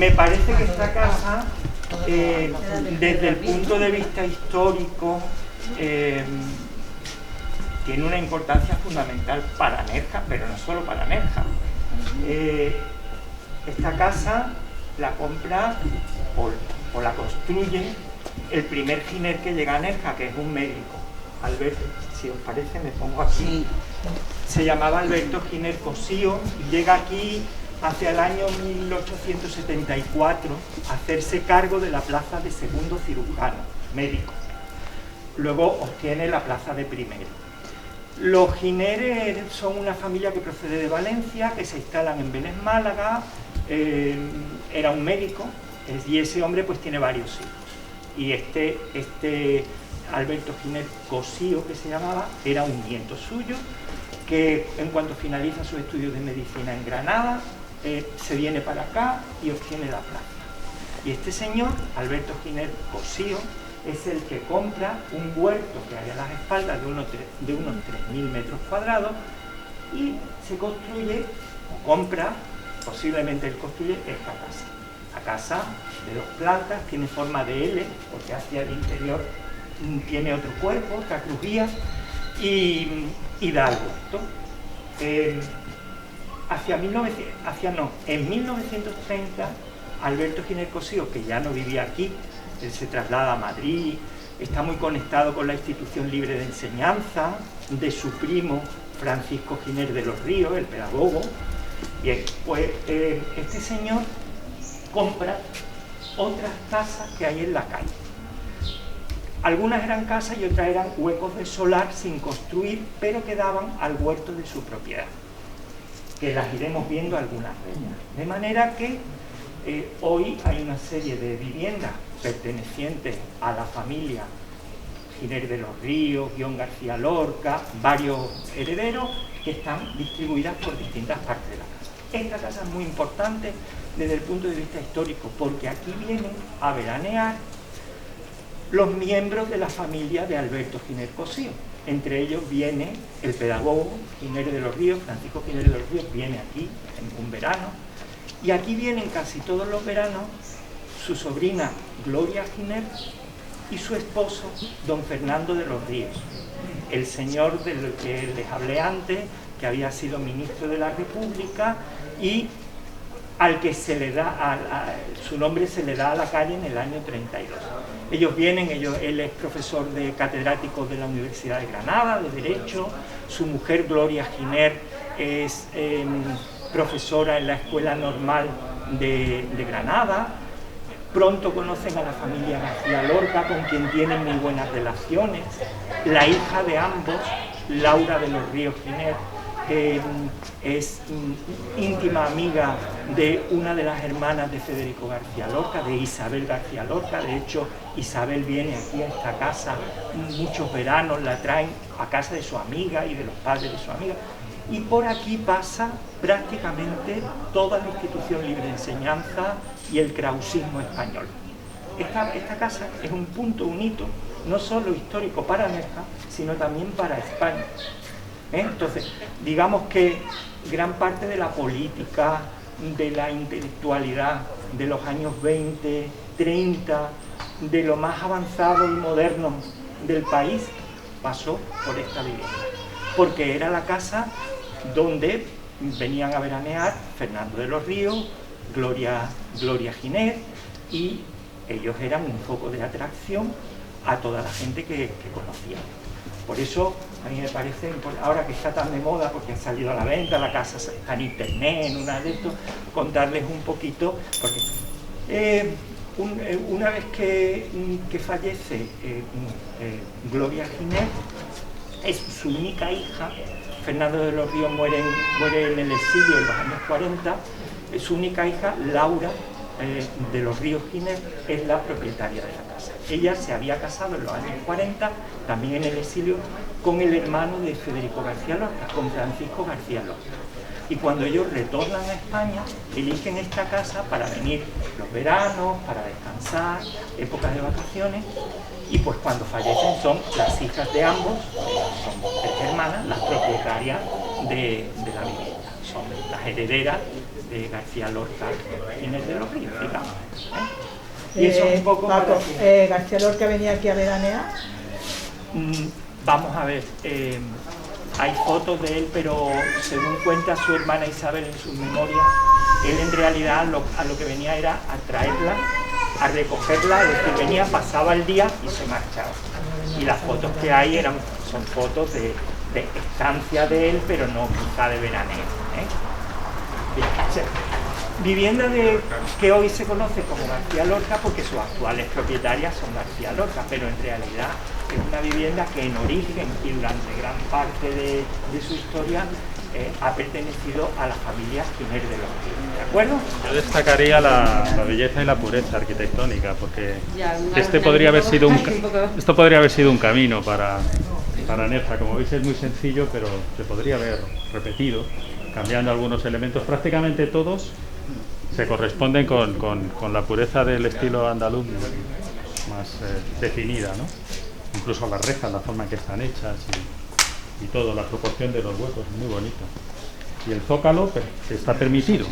Me parece que esta casa, desde el punto de vista histórico, tiene una importancia fundamental para Nerja, pero no solo para Nerja. Esta casa la compra o la construye el primer giner que llega a Nerja, que es un médico. Alberto, si os parece, me pongo aquí. Sí. Se llamaba Alberto Giner Cosío y llega aquí hacia el año 1874 a hacerse cargo de la plaza de segundo cirujano, médico. Luego obtiene la plaza de primero. Los Gineres son una familia que procede de Valencia, que se instalan en Vélez, Málaga. Era un médico y ese hombre pues tiene varios hijos. Y este Alberto Giner Cosío, que se llamaba, era un nieto suyo, que en cuanto finaliza sus estudios de medicina en Granada, se viene para acá y obtiene la plaza. Y este señor, Alberto Giner Cosío, es el que compra un huerto que hay a las espaldas de unos 3.000 metros cuadrados y se construye, o compra, posiblemente él construye esta casa. La casa de 2 plantas, tiene forma de L, porque hacia el interior tiene otro cuerpo, otra crujía, y da al huerto. En 1930, Alberto Giner Cosío, que ya no vivía aquí, él se traslada a Madrid, está muy conectado con la Institución Libre de Enseñanza, de su primo Francisco Giner de los Ríos, el pedagogo. Bien, pues este señor compra otras casas que hay en la calle. Algunas eran casas y otras eran huecos de solar sin construir, pero que daban al huerto de su propiedad, que las iremos viendo algunas de ellas. De manera que hoy hay una serie de viviendas pertenecientes a la familia Giner de los Ríos, Guión García Lorca, varios herederos que están distribuidas por distintas partes de la casa. Esta casa es muy importante desde el punto de vista histórico, porque aquí vienen a veranear los miembros de la familia de Alberto Giner Cosío. Entre ellos viene el pedagogo Giner de los Ríos, Francisco Giner de los Ríos, viene aquí en un verano. Y aquí vienen casi todos los veranos su sobrina Gloria Giner y su esposo, don Fernando de los Ríos, el señor del que les hablé antes, que había sido ministro de la República y al que se le da, su nombre se le da a la calle en el año 32. Ellos vienen, él es profesor de catedrático de la Universidad de Granada, de Derecho, su mujer Gloria Giner es profesora en la Escuela Normal de Granada. Pronto conocen a la familia García Lorca, con quien tienen muy buenas relaciones. La hija de ambos, Laura de los Ríos Giner, es íntima amiga de una de las hermanas de Federico García Lorca, de Isabel García Lorca. De hecho, Isabel viene aquí a esta casa muchos veranos, la traen a casa de su amiga y de los padres de su amiga. Y por aquí pasa prácticamente toda la Institución Libre de Enseñanza y el krausismo español. Esta casa es un punto, un hito, no solo histórico para Nerja, sino también para España. Entonces, digamos que gran parte de la política, de la intelectualidad de los años 20, 30, de lo más avanzado y moderno del país, pasó por esta vivienda, porque era la casa donde venían a veranear Fernando de los Ríos, Gloria Giner, y ellos eran un foco de atracción a toda la gente que conocía. Por eso a mí me parece, ahora que está tan de moda, porque ha salido a la venta, la casa está en internet, en una de estos, contarles un poquito, porque una vez que fallece Gloria Giner, es su única hija. Fernando de los Ríos muere en el exilio en los años 40, su única hija, Laura de los Ríos Giner, es la propietaria de la casa. Ella se había casado en los años 40, también en el exilio, con el hermano de Federico García Lorca, con Francisco García Lorca. Y cuando ellos retornan a España, eligen esta casa para venir los veranos, para descansar, épocas de vacaciones, y pues cuando fallecen son las hijas de ambos, son 3 hermanas, las propietarias de la vivienda. son las herederas de García Lorca Giner de los Ríos, digamos. Y eso es un poco Paco, García Lorca venía aquí a veranear. Vamos a ver, hay fotos de él, pero según cuenta su hermana Isabel en sus memorias, él en realidad a lo que venía era a traerla, a recogerla, es decir, venía, pasaba el día y se marchaba. Y las fotos que hay son fotos de estancia de él, pero no quizá de veraneo. Bien, o sea, vivienda que hoy se conoce como García Lorca porque sus actuales propietarias son García Lorca, pero en realidad es una vivienda que en origen y durante gran parte de su historia ha pertenecido a la familia Giner de los Ríos, ¿de acuerdo? Yo destacaría la belleza y la pureza arquitectónica, porque esto podría haber sido un camino para Nerja. Como veis es muy sencillo, pero se podría haber repetido, cambiando algunos elementos. Prácticamente todos se corresponden con la pureza del estilo andaluz más definida, ¿no? Incluso las rejas, la forma en que están hechas y todo, la proporción de los huecos, muy bonito. Y el zócalo está permitido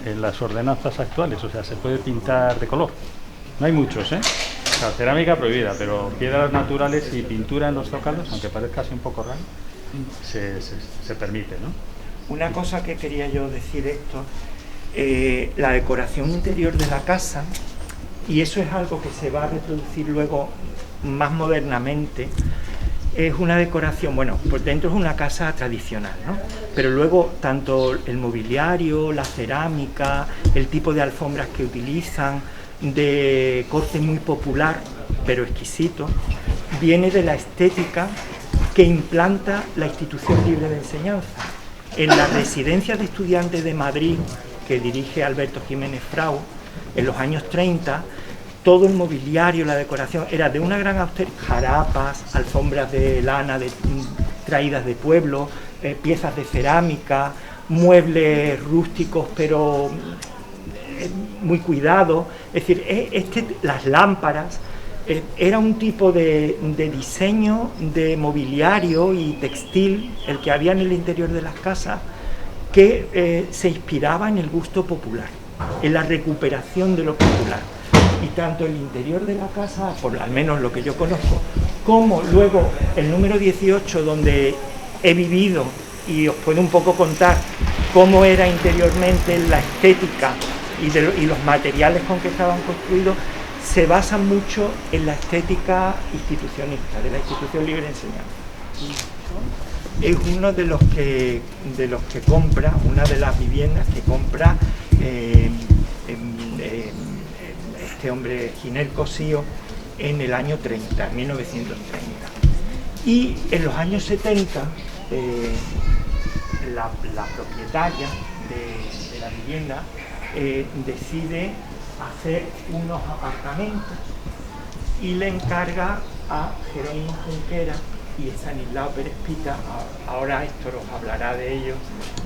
en las ordenanzas actuales, o sea, se puede pintar de color. No hay muchos, ¿eh? O sea, cerámica prohibida, pero piedras naturales y pintura en los zócalos, aunque parezca así un poco raro, se permite, ¿no? Una cosa que quería yo decir esto, la decoración interior de la casa, y eso es algo que se va a reproducir luego más modernamente, es una decoración, bueno, por dentro es una casa tradicional, ¿no? Pero luego tanto el mobiliario, la cerámica, el tipo de alfombras que utilizan, de corte muy popular, pero exquisito, viene de la estética que implanta la Institución Libre de Enseñanza. En la residencia de estudiantes de Madrid, que dirige Alberto Jiménez Frau, en los años 30, todo el mobiliario, la decoración, era de una gran austeridad, jarapas, alfombras de lana traídas de pueblo, piezas de cerámica, muebles rústicos pero muy cuidados, es decir, las lámparas, era un tipo de diseño de mobiliario y textil, el que había en el interior de las casas, que se inspiraba en el gusto popular, en la recuperación de lo popular. Y tanto el interior de la casa, por al menos lo que yo conozco, como luego el número 18, donde he vivido y os puedo un poco contar cómo era interiormente la estética y los materiales con que estaban construidos, se basan mucho en la estética institucionista, de la Institución Libre de Enseñanza. Es uno de los que compra, una de las viviendas que compra este hombre Giner Cosío en el año 30, 1930. Y en los años 70 la propietaria de la vivienda decide hacer unos apartamentos y le encarga a Jerónimo Junquera y Estanislao Pérez Pita. Ahora Héctor os hablará de ello,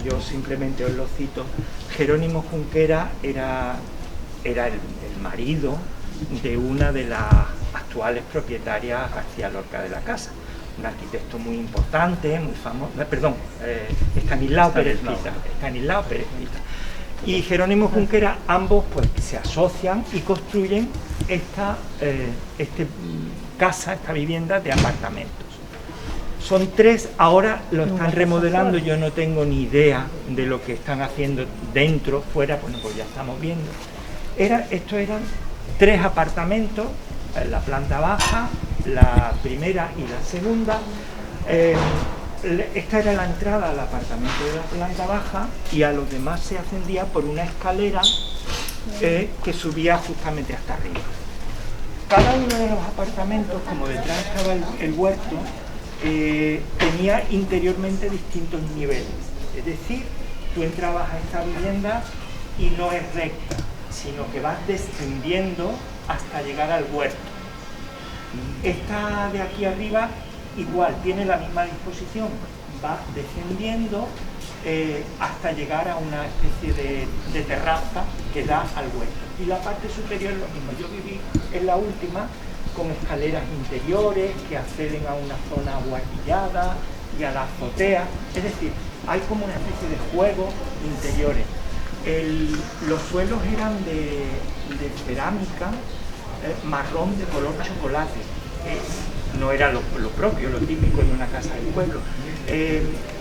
yo simplemente os lo cito. Jerónimo Junquera era el marido de una de las actuales propietarias García Lorca de la casa, un arquitecto muy importante, muy famoso, Estanislao Pérez Pita. Y Jerónimo Junquera, ambos pues se asocian y construyen esta vivienda de apartamentos. Son 3, ahora lo están remodelando, yo no tengo ni idea de lo que están haciendo dentro, fuera, bueno, pues ya estamos viendo. Estos eran 3 apartamentos, la planta baja, la primera y la segunda. Esta era la entrada al apartamento de la planta baja y a los demás se ascendía por una escalera que subía justamente hasta arriba. Cada uno de los apartamentos, como detrás estaba el huerto, tenía interiormente distintos niveles. Es decir, tú entrabas a esta vivienda y no es recta, sino que vas descendiendo hasta llegar al huerto. Esta de aquí arriba igual, tiene la misma disposición, va descendiendo hasta llegar a una especie de terraza que da al huerto. Y la parte superior lo mismo, yo viví en la última con escaleras interiores que acceden a una zona abuhardillada y a la azotea, es decir, hay como una especie de juegos interiores. Los suelos eran de cerámica marrón de color chocolate. No era lo propio, lo típico de una casa del pueblo.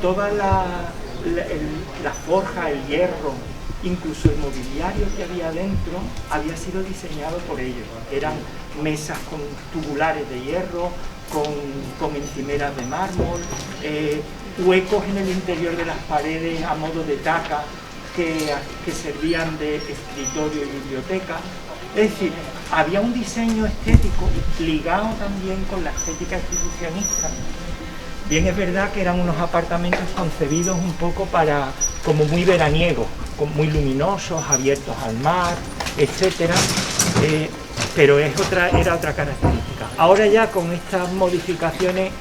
Toda la forja, el hierro, incluso el mobiliario que había dentro había sido diseñado por ellos. Eran mesas con tubulares de hierro, con encimeras de mármol, huecos en el interior de las paredes a modo de taca que servían de escritorio y biblioteca. Es decir, había un diseño estético ligado también con la estética institucionista. Bien, es verdad que eran unos apartamentos concebidos un poco como muy veraniegos, muy luminosos, abiertos al mar, etcétera, pero era otra característica. Ahora ya con estas modificaciones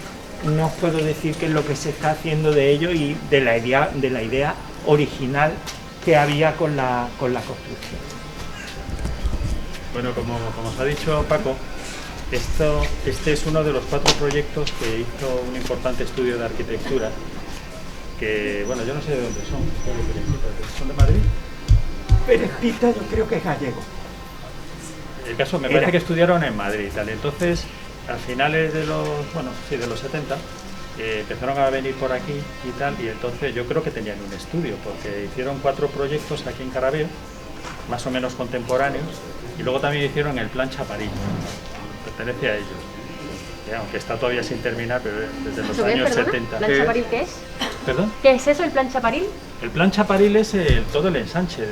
no os puedo decir qué es lo que se está haciendo de ello y de la idea original que había con la construcción. Bueno, como os ha dicho Paco, este es uno de los 4 proyectos que hizo un importante estudio de arquitectura, que, bueno, yo no sé de dónde son. ¿Son de Madrid? Pérez Pita yo creo que es gallego. El caso, me parece que estudiaron en Madrid y tal. Entonces, a finales de los 70, empezaron a venir por aquí y tal, y entonces yo creo que tenían un estudio, porque hicieron 4 proyectos aquí en Carabeo, más o menos contemporáneos, y luego también hicieron el Plan Chaparil, pertenece a ellos, aunque está todavía sin terminar, pero desde los años 70. ¿Plan Chaparil qué es? ¿Perdón? ¿Qué es eso, el Plan Chaparil? El Plan Chaparil es todo el ensanche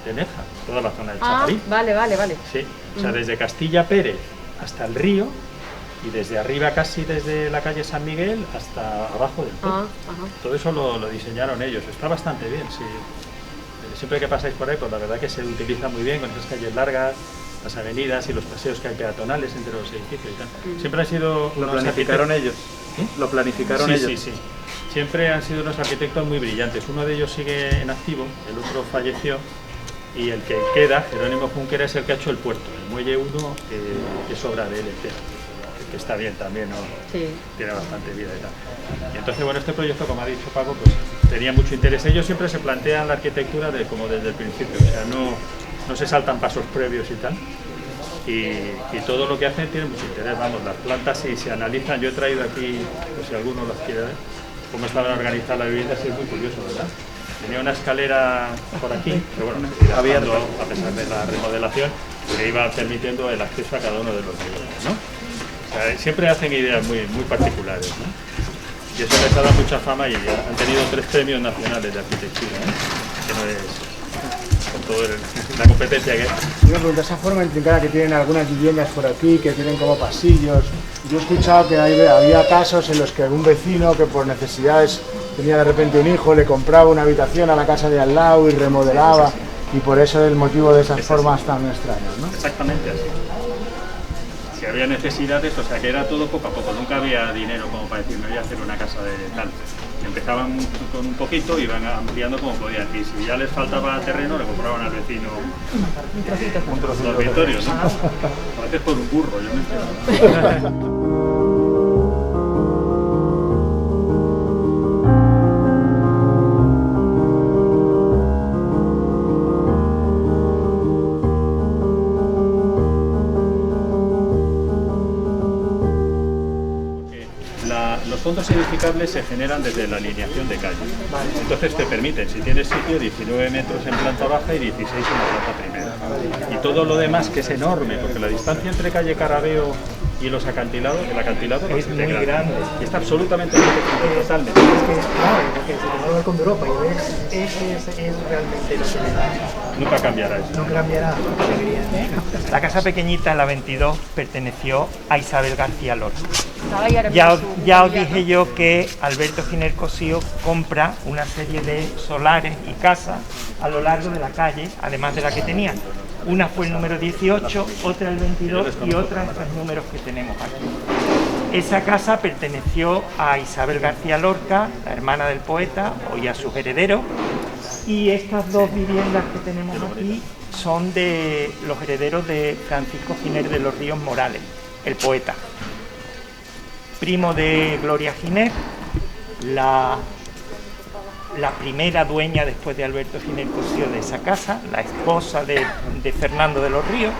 de Neja, toda la zona del Chaparil. Vale. Sí, o sea, desde Castilla Pérez hasta el río, y desde arriba casi desde la calle San Miguel hasta abajo del pueblo. Todo eso lo diseñaron ellos, está bastante bien, sí. Siempre que pasáis por ahí, pues la verdad que se utiliza muy bien con esas calles largas, las avenidas y los paseos que hay peatonales entre los edificios y tal. Siempre han sido... ¿Lo planificaron ellos? ¿Sí? ¿Lo planificaron ellos? Sí. Siempre han sido unos arquitectos muy brillantes. Uno de ellos sigue en activo, el otro falleció, y el que queda, Jerónimo Junquera, es el que ha hecho el puerto, el muelle 1, que es obra de él entero, que está bien también, ¿no? Sí. Tiene bastante vida y tal. Y entonces, bueno, este proyecto, como ha dicho Paco, pues tenía mucho interés. Ellos siempre se plantean la arquitectura como desde el principio, o sea, no se saltan pasos previos y tal. Y todo lo que hacen tiene mucho interés. Vamos, las plantas si se analizan, yo he traído aquí, pues si alguno las quiere ver, cómo estaba organizada la vivienda, sí es muy curioso, ¿verdad? Tenía una escalera por aquí, pero bueno, abierto, a pesar de la remodelación, que iba permitiendo el acceso a cada uno de los niveles, ¿no? O sea, siempre hacen ideas muy particulares, ¿no? Y eso les ha dado mucha fama y han tenido 3 premios nacionales de arquitectura, ¿eh? Que no es con toda la competencia que hay. Yo me pregunto, esa forma intrincada que tienen algunas viviendas por aquí, que tienen como pasillos. Yo he escuchado que había casos en los que algún vecino que por necesidades tenía de repente un hijo, le compraba una habitación a la casa de al lado y remodelaba, y por eso es el motivo de esas formas tan extrañas, ¿no? Exactamente así. Si había necesidades, o sea que era todo poco a poco, nunca había dinero como para decir me voy a hacer una casa de tal. Empezaban con un poquito y iban ampliando como podían, y si ya les faltaba terreno le compraban al vecino un dormitorio, ¿no? A veces por un burro, yo no entiendo. Los fondos edificables se generan desde la alineación de calle. Entonces te permiten, si tienes sitio, 19 metros en planta baja y 16 en la planta primera. Y todo lo demás, que es enorme, porque la distancia entre calle Carabeo y los acantilados, el acantilado es muy grande. Y está absolutamente totalmente. Es que, claro, porque si te vas con Europa y ves, ese es realmente lo que le da. Nunca cambiará eso. No cambiará. La casa pequeñita, la 22, perteneció a Isabel García Lorca. Ya os dije yo que Alberto Giner Cosío compra una serie de solares y casas a lo largo de la calle, además de la que tenía. Una fue el número 18, otra el 22 y otra estos números que tenemos aquí. Esa casa perteneció a Isabel García Lorca, la hermana del poeta, y a sus herederos. Y estas 2 viviendas que tenemos aquí son de los herederos de Francisco Giner de los Ríos Morales, el poeta. Primo de Gloria Giner, la la primera dueña después de Alberto Giner Cosío de esa casa, la esposa de Fernando de los Ríos.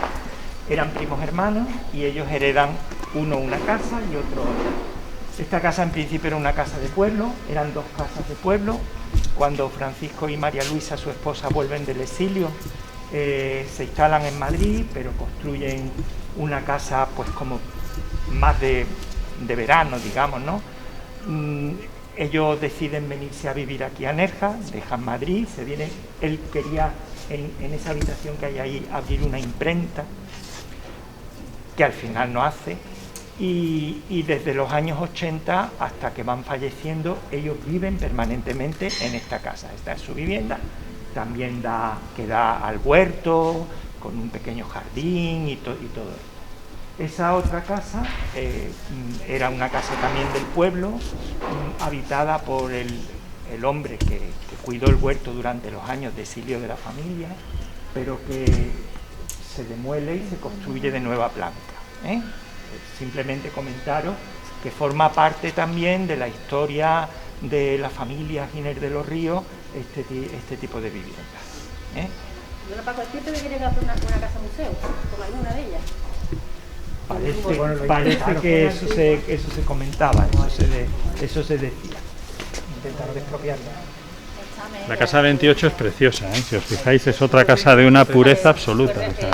Eran primos hermanos y ellos heredan uno una casa y otro otra. Esta casa en principio era una casa de pueblo, eran dos casas de pueblo. Cuando Francisco y María Luisa, su esposa, vuelven del exilio, se instalan en Madrid, pero construyen una casa pues como más de verano, digamos, ¿no? Ellos deciden venirse a vivir aquí a Nerja, dejan Madrid, se vienen. Él quería en esa habitación que hay ahí abrir una imprenta, que al final no hace, y desde los años 80 hasta que van falleciendo, ellos viven permanentemente en esta casa. Esta es su vivienda, también que da al huerto, con un pequeño jardín y todo esto. Esa otra casa era una casa también del pueblo, habitada por el hombre que cuidó el huerto durante los años de exilio de la familia, pero que se demuele y se construye de nueva planta. Simplemente comentaros que forma parte también de la historia de la familia Giner de los Ríos este tipo de viviendas. Bueno, Paco, ¿siempre me quieren hacer una casa museo con alguna de ellas? Parece que eso se comentaba, eso se decía. Intentar despropiarla. La casa 28 es preciosa, ¿eh? Si os fijáis, es otra casa de una pureza absoluta. O sea,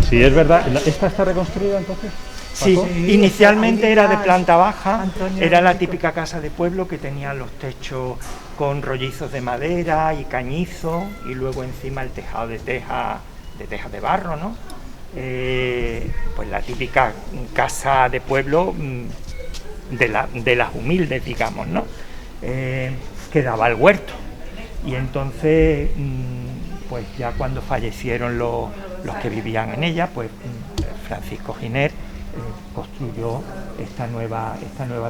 sí, es verdad. ¿Esta está reconstruida entonces? Sí, inicialmente era de planta baja, era la típica casa de pueblo que tenía los techos con rollizos de madera y cañizo, y luego encima el tejado de teja de barro, ¿no? Pues la típica casa de pueblo de las humildes, digamos, ¿no? Que daba al huerto. Y entonces, pues ya cuando fallecieron los que vivían en ella, pues Francisco Giner construyó esta nueva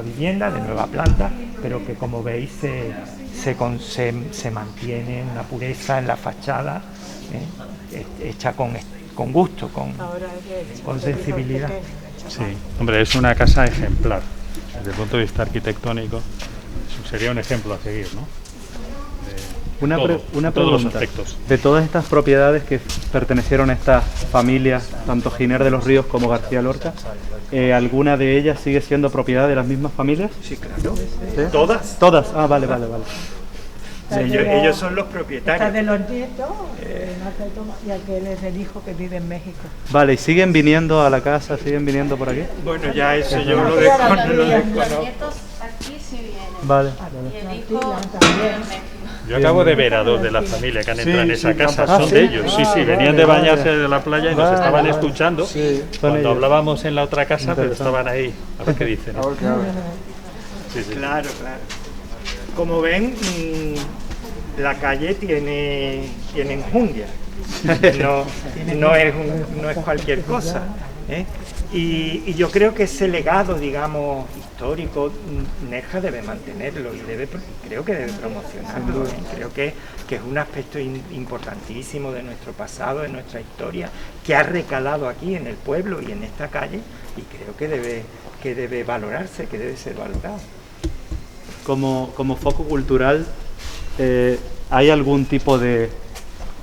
vivienda de nueva planta, pero que, como veis, se mantiene una pureza en la fachada, hecha con gusto, con sensibilidad. Sí, hombre, es una casa ejemplar. Desde el punto de vista arquitectónico, sería un ejemplo a seguir, ¿no? Una todos los pregunta. aspectos. De todas estas propiedades que pertenecieron a estas familias, tanto Giner de los Ríos como García Lorca, ¿alguna de ellas sigue siendo propiedad de las mismas familias? Sí, claro. ¿Sí? ¿Todas? Todas. Ah, vale. Ellos son los propietarios. Está de los nietos, y aquel es el hijo que vive en México. Vale, ¿y siguen viniendo a la casa? ¿Siguen viniendo por aquí? Bueno, ya eso yo lo Los desconozco. nietos aquí sí vienen. Vale. Y el hijo también. en México. Yo acabo de ver a dos de la familia que han entrado en esa casa, Ah, son ¿sí? de ellos, sí, venían de bañarse de la playa y nos Vale. estaban escuchando Son cuando ellos. hablábamos en la otra casa, pero Interesante. estaban ahí, a ver qué dicen. Sí. Claro. Como ven, la calle tiene enjundia, no es cualquier cosa, ¿eh? Y yo creo que ese legado, digamos, histórico, Nerja debe mantenerlo y creo que debe promocionarlo, ¿eh? Creo que es un aspecto importantísimo de nuestro pasado, de nuestra historia, que ha recalado aquí en el pueblo y en esta calle, y creo que debe valorarse, que debe ser valorado. Como foco cultural, ¿hay algún tipo de...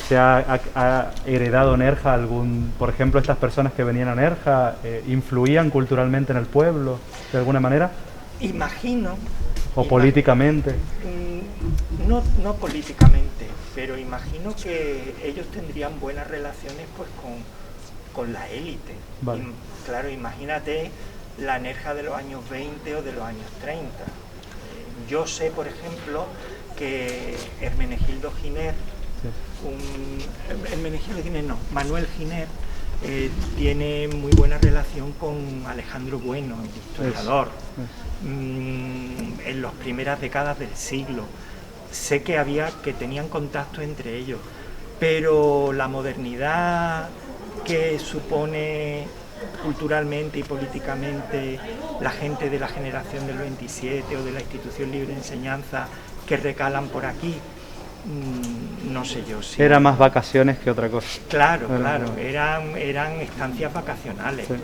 ¿Se ha heredado Nerja por ejemplo, estas personas que venían a Nerja, influían culturalmente en el pueblo, de alguna manera? Imagino... ¿O políticamente? No políticamente, pero imagino que ellos tendrían buenas relaciones pues con la élite. Vale. Claro, imagínate la Nerja de los años 20 o de los años 30. Yo sé, por ejemplo, que Hermenegildo Giner, Manuel Giner, tiene muy buena relación con Alejandro Bueno, el historiador, en las primeras décadas del siglo. Sé que tenían contacto entre ellos, pero la modernidad que supone culturalmente y políticamente la gente de la generación del 27 o de la institución libre de enseñanza que recalan por aquí, no sé yo si... Era más vacaciones que otra cosa. Claro, eran estancias vacacionales. Sí.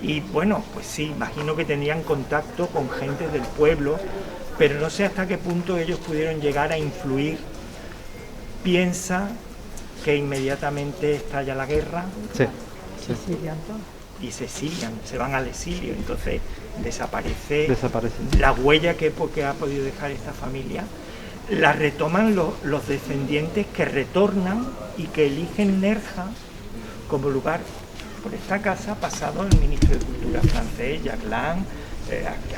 Y bueno, pues sí, imagino que tenían contacto con gente del pueblo, pero no sé hasta qué punto ellos pudieron llegar a influir. Piensa que inmediatamente estalla la guerra y se exilian, se van al exilio, entonces desaparece. La huella que ha podido dejar esta familia la retoman los descendientes que retornan y que eligen Nerja como lugar. Por esta casa ha pasado el ministro de Cultura francés, Jacques Lang.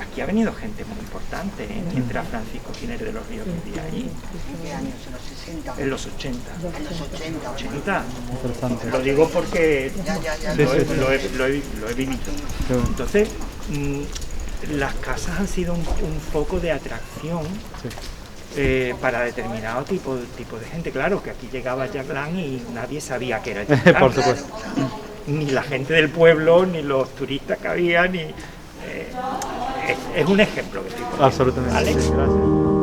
Aquí ha venido gente muy importante, mientras Francisco Giner de los Ríos vivía allí. ¿En qué años? ¿En los 60? En los 80. En los 80. Lo digo porque lo he vivido. Entonces, las casas han sido un foco de atracción para determinado tipo de gente. Claro que aquí llegaba Jacques Lang y nadie sabía que era Jacques Lang. Por supuesto. Ni la gente del pueblo, ni los turistas que había, ni... es un ejemplo que estoy poniendo. Absolutamente. ¿Vale? Gracias.